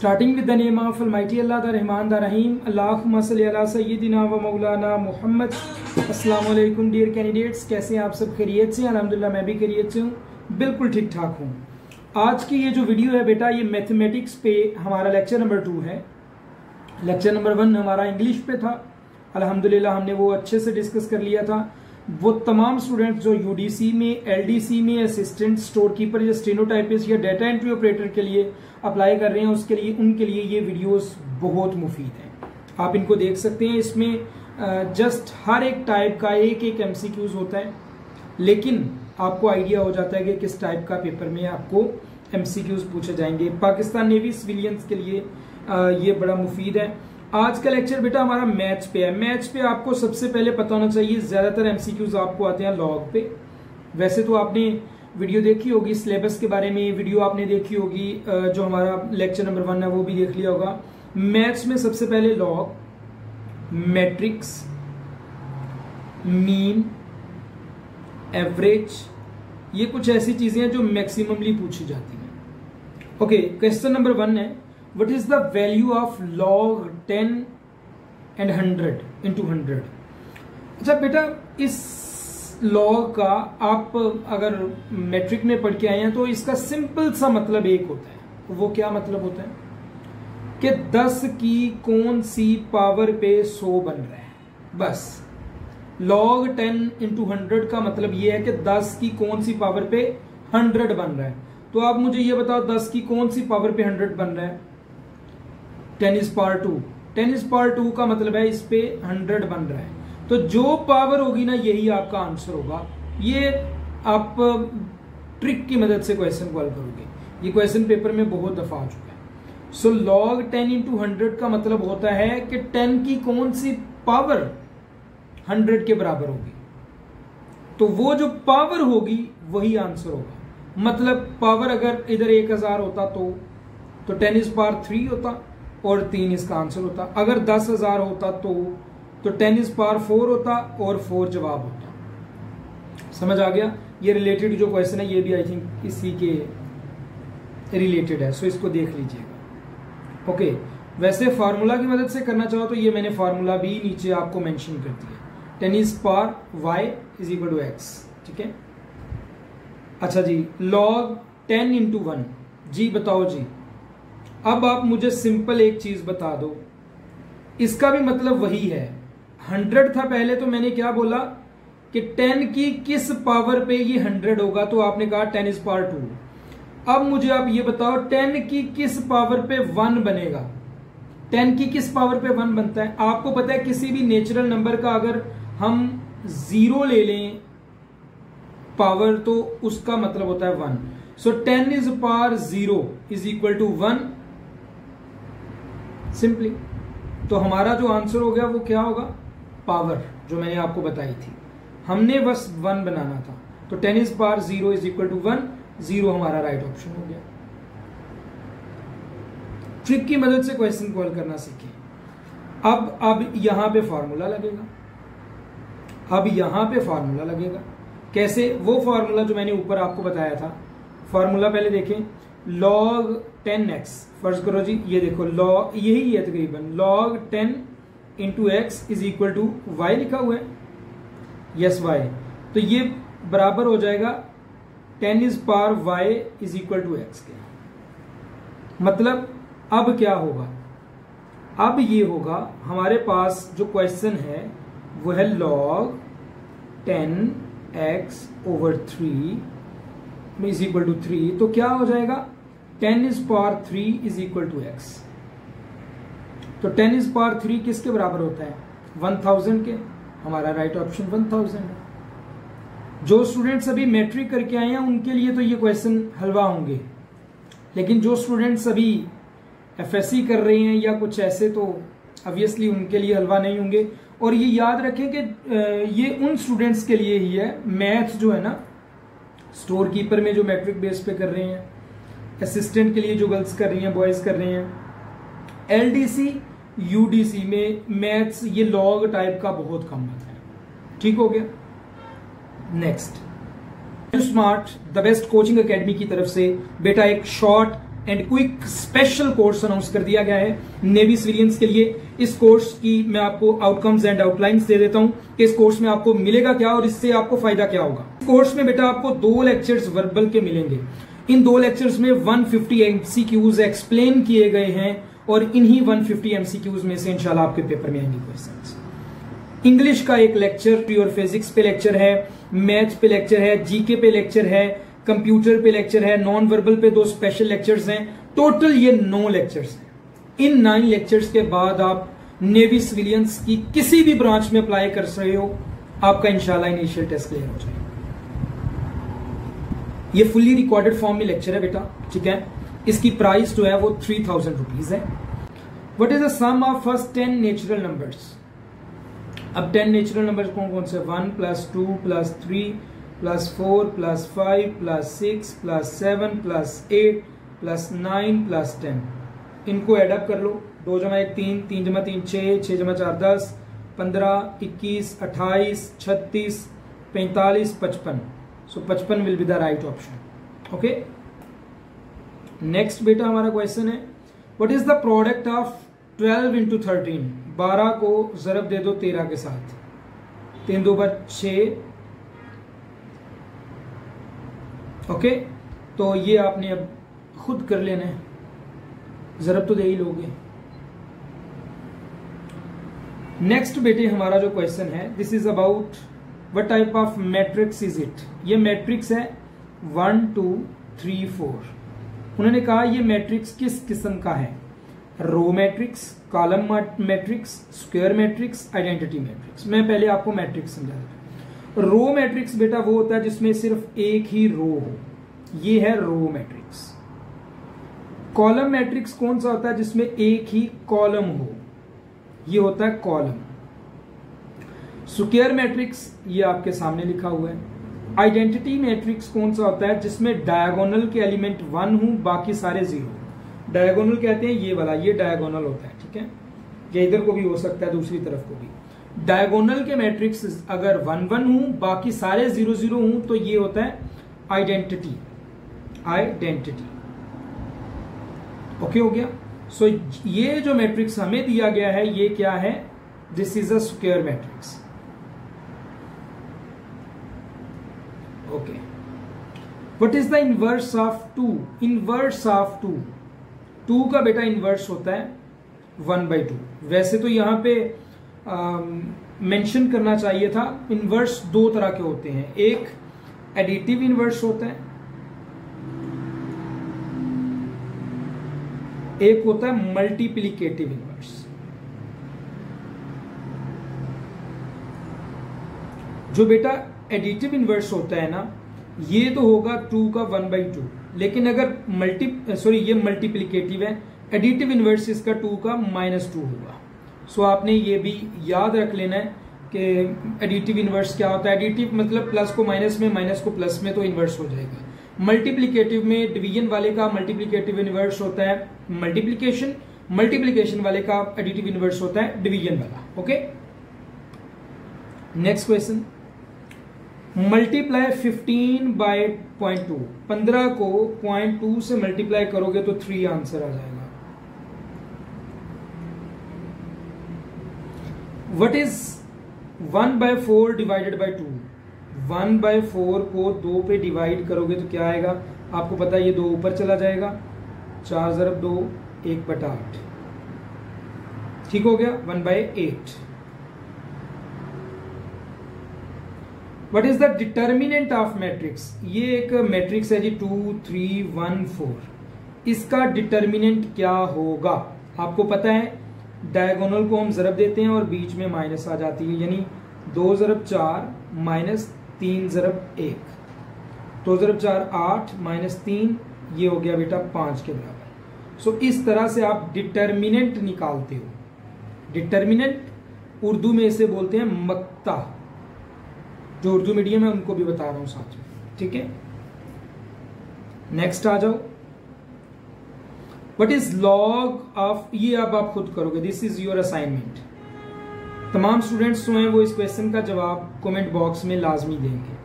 Starting with the name of Almighty Allah, the Rahman, the Rahim. Allahumma salli ala Sayyidina wa Maulana Muhammad. Assalamu alaikum dear candidates, कैसे हैं आप सब? खैरियत से? अल्हम्दुलिल्लाह मैं भी खैरियत से हूँ, बिल्कुल ठीक ठाक हूँ। आज की ये जो वीडियो है बेटा, ये मैथमेटिक्स पे हमारा लेक्चर नंबर 2 है। लेक्चर नंबर 1 हमारा इंग्लिश पे था, अल्हम्दुलिल्लाह हमने वो अच्छे से डिस्कस कर लिया था। वो तमाम स्टूडेंट्स जो यूडीसी में, एलडीसी में असिस्टेंट स्टोर कीपर या स्टेनोटाइपिस्ट या डाटा एंट्री ऑपरेटर के लिए अप्लाई कर रहे हैं, उसके लिए उनके लिए ये वीडियोस बहुत मुफीद हैं। आप इनको देख सकते हैं। इसमें जस्ट हर एक टाइप का एक एक एमसीक्यूज होता है, लेकिन आपको आइडिया हो जाता है कि किस टाइप का पेपर में आपको एमसीक्यूज पूछे जाएंगे। पाकिस्तान नेवी सिविलियंस के लिए ये बड़ा मुफीद है। आज का लेक्चर बेटा हमारा मैथ्स पे है। मैथ्स पे आपको सबसे पहले पता होना चाहिए, ज्यादातर एमसीक्यूज आपको आते हैं लॉग पे। वैसे तो आपने वीडियो देखी होगी सिलेबस के बारे में, वीडियो आपने देखी होगी, जो हमारा लेक्चर नंबर 1 है वो भी देख लिया होगा। मैथ्स में सबसे पहले लॉग, मैट्रिक्स, मीन, एवरेज, ये कुछ ऐसी चीजें हैं जो मैक्सिममली पूछी जाती हैं। ओके, क्वेश्चन नंबर 1 है, What is the value of log 10 and 100 into 100? अच्छा बेटा, इस लॉग का आप अगर मैट्रिक में पढ़ के आए हैं तो इसका सिंपल सा मतलब एक होता है। वो क्या मतलब होता है कि 10 की कौन सी पावर पे 100 बन रहा है, बस। log 10 into 100 का मतलब ये है कि 10 की कौन सी पावर पे 100 बन रहा है। तो आप मुझे ये बताओ, 10 की कौन सी पावर पे 100 बन रहा है? 10 is power 2। 10 is power 2 का मतलब है इस पे 100 बन रहा है। तो जो पावर होगी ना, यही आपका आंसर होगा। ये आप ट्रिक की मदद से क्वेश्चन को हल करोगे। ये क्वेश्चन पेपर में बहुत दफा आ चुका है। सो log 10 into 100 का मतलब होता है कि 10 की कौन सी पावर 100 के बराबर होगी, तो वो जो पावर होगी वही आंसर होगा। मतलब पावर अगर इधर 1000 होता तो 10 is power 3 होता और 3 इसका आंसर होता। अगर 10,000 होता तो 10 is power 4 होता और 4 जवाब होता। समझ आ गया? ये रिलेटेड जो क्वेश्चन है ये भी आई थिंक इसी के रिलेटेड है, सो इसको देख लीजिएगा। ओके, वैसे फार्मूला की मदद से करना चाहो तो ये मैंने फार्मूला भी नीचे आपको मेंशन कर दिया। 10 is power y is equal to x। ठीक है, अच्छा जी, log 10 into 1। जी बताओ जी, अब आप मुझे सिंपल एक चीज बता दो, इसका भी मतलब वही है। 100 था पहले, तो मैंने क्या बोला कि 10 की किस पावर पे ये 100 होगा, तो आपने कहा 10 is power 2। अब मुझे आप ये बताओ, 10 की किस पावर पे 1 बनेगा? 10 की किस पावर पे 1 बनता है? आपको पता है किसी भी नेचुरल नंबर का अगर हम 0 ले लें पावर, तो उसका मतलब होता है 1। सो 10 is power 0 is equal to 1 simply. तो हमारा जो आंसर हो गया वो क्या होगा? पावर, जो मैंने आपको बताई थी। हमने बस 1 बनाना था, तो 10 is power 0 is equal to 1, 0 हमारा राइट ऑप्शन हो गया। ट्रिक की मदद से क्वेश्चन को हल करना सीखें। अब यहां पे फॉर्मूला लगेगा। अब यहां पे फॉर्मूला लगेगा कैसे? वो फॉर्मूला जो मैंने ऊपर आपको बताया था। फॉर्मूला पहले देखें, log 10x। फर्ज करो जी, ये देखो log यही है तकरीबन, log 10 into x is equal to y लिखा हुआ है। यस y, तो ये बराबर हो जाएगा 10 is power y is equal to x के। मतलब अब क्या होगा? अब ये होगा, हमारे पास जो क्वेश्चन है वो है log 10x over 3 is equal to 3। तो क्या हो जाएगा? 10 is power 3 is equal to x। तो 10 is power 3 किसके बराबर होता है? 1000 के। हमारा राइट ऑप्शन 1000 है। जो स्टूडेंट्स अभी मैट्रिक करके आए हैं उनके लिए तो ये क्वेश्चन हलवा होंगे, लेकिन जो स्टूडेंट्स अभी एफएससी कर रहे हैं या कुछ ऐसे, तो ऑब्वियसली उनके लिए हलवा नहीं होंगे। और ये याद रखें कि ये उन स्टूडेंट्स के लिए ही है। मैथ्स जो है ना, स्टोर कीपर में जो मैट्रिक बेस पे कर रहे हैं, असिस्टेंट के लिए जो गर्ल्स कर रही हैं, बॉयज कर रहे हैं, एलडीसी यूडीसी में मैथ्स ये लॉग टाइप का बहुत कम आता है। ठीक हो गया? Next, smart the best coaching academy की तरफ से बेटा एक short and quick special course announce कर दिया गया है नेवी सिविलियंस के लिए। इस कोर्स की मैं आपको आउटकम्स एंड आउटलाइंस दे देता हूं कि इस कोर्स में आपको मिलेगा क्या और इससे आपको फायदा क्या होगा। इस कोर्स में बेटा आपको 2 लेक्चर्स वर्बल के मिलेंगे। इन 2 लेक्चर्स में 150 एमसीक्यूज एक्सप्लेन किए गए हैं और इन्हीं 150 एमसीक्यूज में से इंशाल्लाह आपके पेपर में आएंगे क्वेश्चंस। इंग्लिश का एक लेक्चर, प्योर फिजिक्स पे लेक्चर है, मैथ पे लेक्चर है, जीके पे लेक्चर है, कंप्यूटर पे लेक्चर है, नॉन वर्बल पे 2 स्पेशल लेक्चर्स हैं। टोटल ये 9 लेक्चर्स हैं। इन 9 लेक्चर्स के बाद आप नेवी सिविलियंस की किसी भी ब्रांच में अप्लाई कर रहे हो, आपका इंशाल्लाह इनिशियल टेस्ट क्लियर हो जाएगा। ये फुल्ली रिकॉर्डेड फॉर्म में लेक्चर है बेटा, ठीक है। इसकी प्राइस जो है वो 3000 रुपीज है। What is the sum of first 10 natural numbers. अब 10 नेचुरल नंबर्स कौन कौन से? 1 + 2 + 3 + 4 + 5 + 6 + 7 + 8 + 9 + 10। इनको एडअप कर लो। 2 × 1 3, 3 × 3 6, 6 × 4 10, 15, 21, 28, 36, 45, 55। सो 55 will be the right option. Okay, next बेटा हमारा क्वेश्चन है what is the product of 12 × 13। 12 को जरब दे दो 13 के साथ। 3 × 2 = 6। ओके, तो ये आपने अब खुद कर लेना है, जरब तो दे ही लोगे। नेक्स्ट बेटे हमारा जो क्वेश्चन है this is about what type of matrix is it. ये मैट्रिक्स है 1 2 3 4। उन्होंने कहा ये मैट्रिक्स किस किस्म का है? Row matrix, column matrix, square matrix, identity matrix. मैं पहले आपको मैट्रिक्स समझा देता हूं। रो मैट्रिक्स बेटा वो होता है जिसमें सिर्फ एक ही रो हो, ये है रो मैट्रिक्स। कॉलम मैट्रिक्स कौन सा होता है? जिसमें एक ही कॉलम हो, ये होता है कॉलम। स्क्वायर मैट्रिक्स ये आपके सामने लिखा हुआ है। आइडेंटिटी मैट्रिक्स कौन सा होता है? जिसमें डायगोनल के एलिमेंट 1 हो, बाकी सारे 0। डायगोनल कहते हैं ये वाला, ये डायगोनल होता है, ठीक है। ये इधर को भी हो सकता है, दूसरी तरफ को भी। डायगोनल के मैट्रिक्स अगर 1 1 हो, बाकी सारे 0 0 हो, तो ये होता है आइडेंटिटी। आइडेंटिटी ओके हो गया। सो ये जो मैट्रिक्स हमें दिया गया है ये क्या है? This is a square matrix. Okay, what is the inverse of 2? Inverse of 2 का बेटा इनवर्स होता है 1/2। वैसे तो यहां पे मेंशन करना चाहिए था, इनवर्स 2 तरह के होते हैं। एक एडिटिव इनवर्स होता है, एक होता है मल्टीप्लिकेटिव इनवर्स। जो बेटा एडिटिव इनवर्स होता है ना, ये तो होगा 2 का 1/2। लेकिन अगर ये मल्टीप्लिकेटिव है, एडिटिव इनवर्स इसका 2 का -2 होगा। सो आपने ये भी याद रख लेना है कि एडिटिव इनवर्स क्या होता है। एडिटिव मतलब प्लस को माइनस में, माइनस को प्लस में, तो इनवर्स हो जाएगा। मल्टीप्लिकेटिव में डिवीजन वाले का मल्टीप्लिकेटिव इनवर्स होता है मल्टीप्लिकेशन, मल्टीप्लिकेशन वाले का एडिटिव इनवर्स होता है डिवीजन वाला। Okay, next question, multiply 15/0.2। 15 को 0.2 से मल्टीप्लाई करोगे तो 3 आंसर आ जाएगा। What is 1/4 divided by 2? 1/4 को 2 पे डिवाइड करोगे तो क्या आएगा? आपको पता है ये 2 ऊपर चला जाएगा, 4 × 2 1/8। ठीक हो गया, 1/8। What is the determinant of matrix? ये एक मैट्रिक्स है जी 2 3 1 4। इसका डिटर्मिनेंट क्या होगा? आपको पता है डायगोनल को हम जरब देते हैं और बीच में माइनस आ जाती है, यानी 2 × 4 -3 × 1। 2 × 4 8 -3, ये हो गया बेटा 5 के बराबर। सो इस तरह से आप डिटर्मिनेंट निकालते हो। डिटर्मिनेंट उर्दू में इसे बोलते हैं मक्ता। जो उर्दू मीडियम है उनको भी बता रहा हूं साथ में, ठीक है। नेक्स्ट आ जाओ, व्हाट इज लॉग ऑफ, ये अब आप खुद करोगे, दिस इज योर असाइनमेंट। तमाम स्टूडेंट्स जो हैं वो इस क्वेश्चन का जवाब कमेंट बॉक्स में लाजमी देंगे।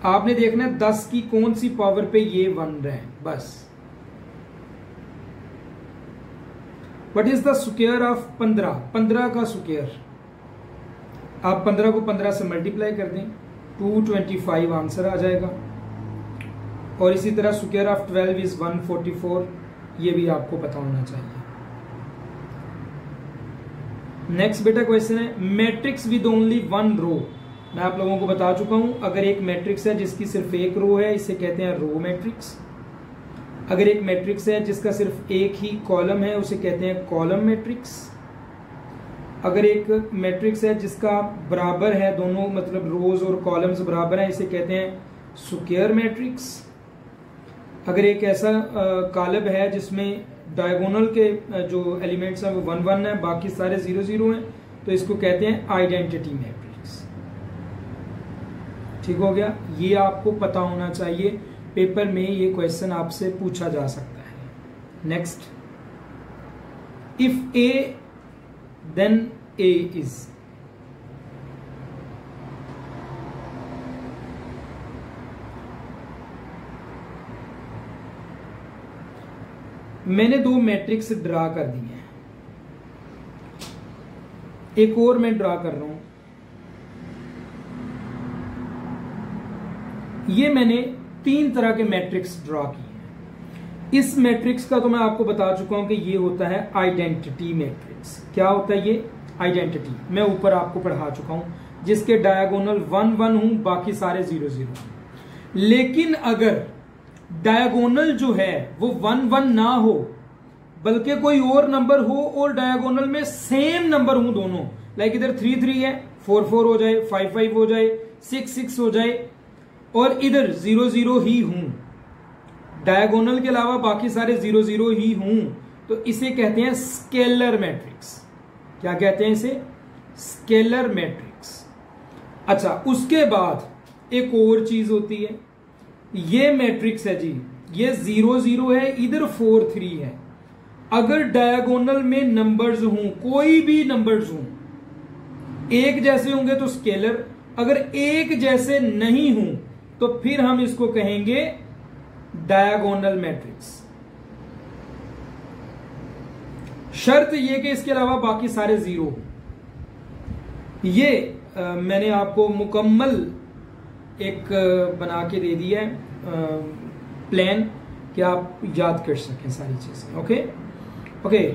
आपने देखना है 10 की कौन सी पावर पे ये 1 रहे, बस what is the square of 15? 15 का स्क्वायर, आप 15 को 15 से मल्टीप्लाई कर दें, 225 आंसर आ जाएगा। और इसी तरह स्क्वायर ऑफ 12 इज 144, ये भी आपको पता होना चाहिए। नेक्स्ट बेटा क्वेश्चन है matrix with only one row. मैं आप लोगों को बता चुका हूं, अगर एक मैट्रिक्स है जिसकी सिर्फ एक रो है, इसे कहते हैं रो मैट्रिक्स। अगर एक मैट्रिक्स है जिसका सिर्फ एक ही कॉलम है, उसे कहते हैं कॉलम मैट्रिक्स। अगर एक मैट्रिक्स है जिसका बराबर है दोनों, मतलब रोज और कॉलम्स बराबर हैं, इसे कहते हैं स्क्वायर मैट्रिक्स। अगर एक ऐसा कॉलम है जिसमें डायगोनल के जो एलिमेंट्स हैं वो 1 1 है, बाकी सारे 0 0 हैं, तो इसको कहते हैं आइडेंटिटी मैट्रिक्स। ठीक हो गया, ये आपको पता होना चाहिए, पेपर में ये क्वेश्चन आपसे पूछा जा सकता है। Next, if A then A is, मैंने दो मैट्रिक्स ड्रा कर दिए हैं, एक और मैं ड्रा कर रहा हूं। ये मैंने 3 तरह के मैट्रिक्स ड्रा किए हैं। इस मैट्रिक्स का तो मैं आपको बता चुका हूं कि ये होता है आइडेंटिटी मैट्रिक्स। क्या होता है ये? आइडेंटिटी। मैं ऊपर आपको पढ़ा चुका हूं, जिसके डायगोनल 1 1 हूं, बाकी सारे 0 0। लेकिन अगर डायगोनल जो है वो 1 1 ना हो, बल्कि कोई और नंबर हो और डायगोनल में सेम नंबर हो दोनों, लाइक इधर 3 3 है, 4 4 हो जाए, 5 5 हो जाए, 6 6 हो जाए, और इधर 0 0 ही हूं, डायगोनल के अलावा बाकी सारे 0 0 ही हूं, तो इसे कहते हैं स्केलर मैट्रिक्स। क्या कहते हैं इसे? Scalar matrix. अच्छा, उसके बाद एक और चीज होती है, ये मैट्रिक्स है जी, ये 0 0 है, इधर 4 3 है। अगर डायगोनल में नंबर्स हों, कोई भी नंबर्स हों, एक जैसे होंगे तो स्केलर, अगर एक जैसे नहीं हों तो फिर हम इसको कहेंगे डायगोनल मैट्रिक्स। शर्त यह कि इसके अलावा बाकी सारे 0 हो। ये मैंने आपको मुकम्मल एक बना के दे दिया है प्लान, कि आप याद कर सकें सारी चीजें। Okay okay,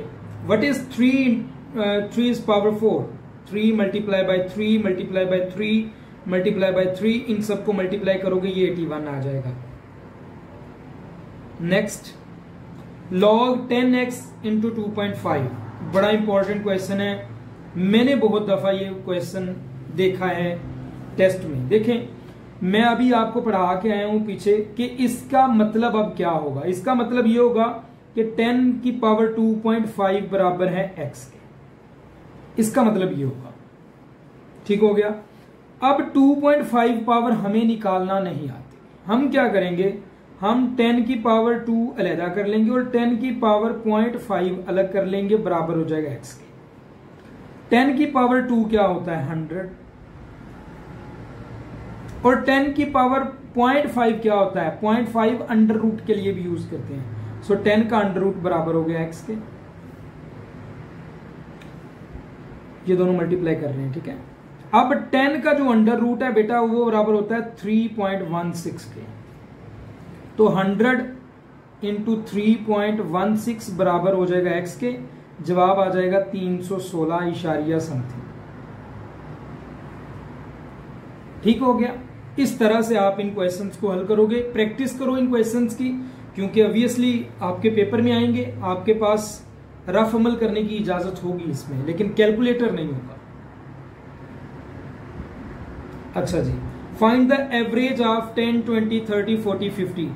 what is 3 is power 4, 3 multiply by 3 multiply by 3 multiply by 3, इन सबको मल्टीप्लाई करोगे ये 81 आ जाएगा। नेक्स्ट, log 10x इंटू 2.5, बड़ा इंपॉर्टेंट क्वेश्चन है, मैंने बहुत दफा ये क्वेश्चन देखा है टेस्ट में। देखें, मैं अभी आपको पढ़ा के आया हूं पीछे कि इसका मतलब अब क्या होगा। इसका मतलब ये होगा कि 10 की पावर 2.5 बराबर है x के, इसका मतलब ये होगा। ठीक हो गया। अब 2.5 पावर हमें निकालना नहीं आती, हम क्या करेंगे, हम 10 की पावर 2 अलहदा कर लेंगे और 10 की पावर 0.5 अलग कर लेंगे, बराबर हो जाएगा x के। 10 की पावर 2 क्या होता है? 100, और 10 की पावर 0.5 क्या होता है? 0.5 अंडर रूट के लिए भी यूज करते हैं। सो 10 का अंडर रूट बराबर हो गया x के। ये दोनों मल्टीप्लाई कर रहे हैं, ठीक है। अब 10 का जो अंडर रूट है बेटा, वो बराबर होता है 3.16 के। तो 100 इंटू 3.16 बराबर हो जाएगा x के। जवाब आ जाएगा 316 इशारिया समथिंग। ठीक हो गया। इस तरह से आप इन क्वेश्चंस को हल करोगे। प्रैक्टिस करो इन क्वेश्चंस की, क्योंकि ऑब्वियसली आपके पेपर में आएंगे, आपके पास रफ अमल करने की इजाजत होगी इसमें, लेकिन कैलकुलेटर नहीं होगा। अच्छा जी, find the average of 10 20 30 40 50।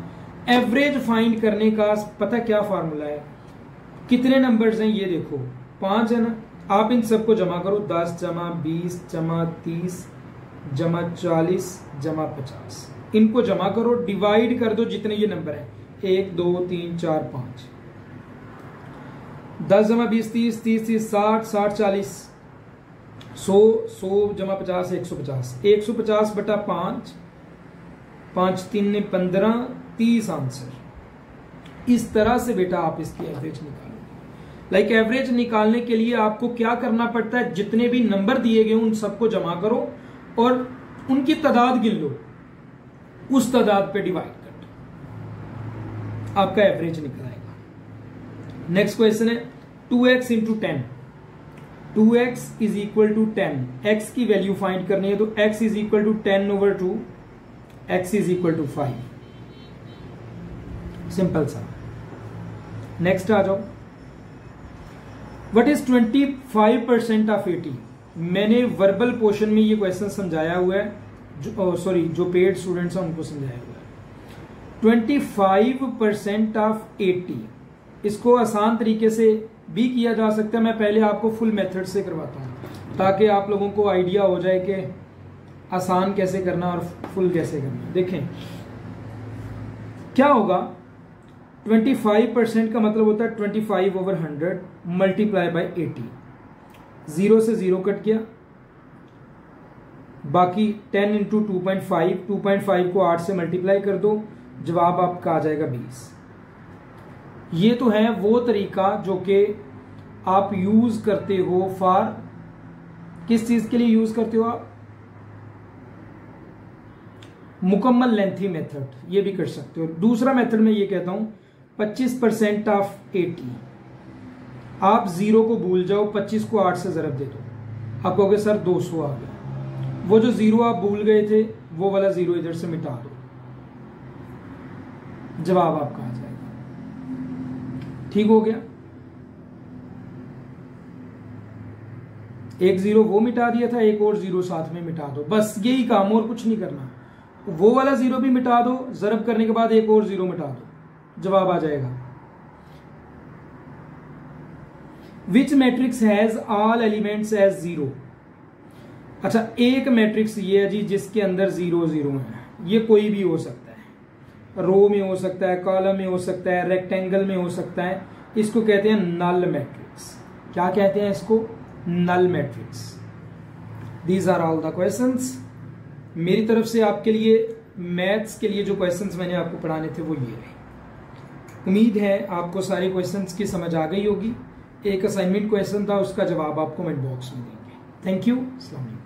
Average find करने का पता क्या फार्मूला है? कितने नंबर्स हैं ये देखो, 5 है ना, आप इन सबको जमा करो, 10 जमा 20 जमा 30 जमा 40 जमा 50, इनको जमा करो, डिवाइड कर दो जितने ये नंबर है, 1 2 3 4 5, 10 जमा 20 30 30 30 60 60 40 100 100 जमा 50 150 150 बटा 5 5 3 ने 15 30 आंसर। इस तरह से बेटा आप इसकी एवरेज निकालोगे। लाइक एवरेज निकालने के लिए आपको क्या करना पड़ता है, जितने भी नंबर दिए गए उन सबको जमा करो और उनकी तादाद गिन लो, उस तादाद पे डिवाइड कर दो, आपका एवरेज निकल आएगा। नेक्स्ट क्वेश्चन है 2x into 10, 2x is equal to 10, x की वैल्यू फाइंड करनी है, तो x is equal to 10/2, x is equal to 5, simple सा। नेक्स्ट आ जाओ, व्हाट इज 25% ऑफ 80, मैंने वर्बल पोर्शन में ये क्वेश्चन समझाया हुआ है, जो पेड स्टूडेंट्स हैं उनको समझाया हुआ है। 25% ऑफ 80, इसको आसान तरीके से भी किया जा सकता है, मैं पहले आपको फुल मेथड से करवाता हूं ताकि आप लोगों को आइडिया हो जाए कि आसान कैसे करना और फुल कैसे करना। देखें क्या होगा, 25% का मतलब होता है 25/100 मल्टीप्लाई बाय 80, 0 से 0 कट गया, बाकी 10 इंटू 2.5, 2.5 को 8 से मल्टीप्लाई कर दो, जवाब आपका आ जाएगा 20। ये तो है वो तरीका जो कि आप यूज करते हो फॉर, किस चीज के लिए यूज करते हो आप, मुकम्मल लेंथी मेथड, ये भी कर सकते हो। दूसरा मेथड में ये कहता हूं 25% ऑफ 80, आप 0 को भूल जाओ, 25 को 8 से ज़रब दे दो, आप कहोगे सर 200 आ गया, वो जो 0 आप भूल गए थे वो वाला 0 इधर से मिटा दो, जवाब आपका आ जाएगा। ठीक हो गया, एक 0 वो मिटा दिया था, एक और 0 साथ में मिटा दो, बस यही काम, और कुछ नहीं करना। वो वाला 0 भी मिटा दो, ज़रब करने के बाद एक और 0 मिटा दो, जवाब आ जाएगा। Which matrix has all elements as 0, अच्छा एक मैट्रिक्स ये है जी जिसके अंदर 0 0 है, ये कोई भी हो सकता है, रो में हो सकता है, कॉलम में हो सकता है, रेक्टेंगल में हो सकता है, इसको कहते हैं नल मैट्रिक्स। क्या कहते हैं इसको, null matrix. These are all the questions मेरी तरफ से आपके लिए, मैथ्स के लिए जो क्वेश्चंस मैंने आपको पढ़ाने थे वो ये रहे। उम्मीद है आपको सारे क्वेश्चंस की समझ आ गई होगी। एक असाइनमेंट क्वेश्चन था, उसका जवाब आप कमेंट बॉक्स में देंगे। थैंक यू, अस्सलाम वालेकुम।